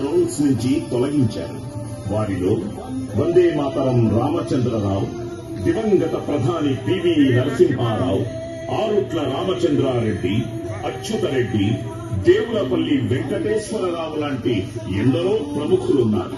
Roles నుంచి తొలగించారు. వారిలో వందే మాతరం రామచంద్రరావు, దివంగత ప్రధాని పివి నరసింహారావు, ఆరుట్ల రామచంద్రారెడ్డి, అచ్యుతరెడ్డి, దేవులపల్లి వెంకటేశ్వరరావు లాంటి ఎందరో ప్రముఖులున్నారు.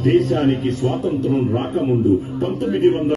దేశానికి స్వాతంత్రం రాకముందు 1900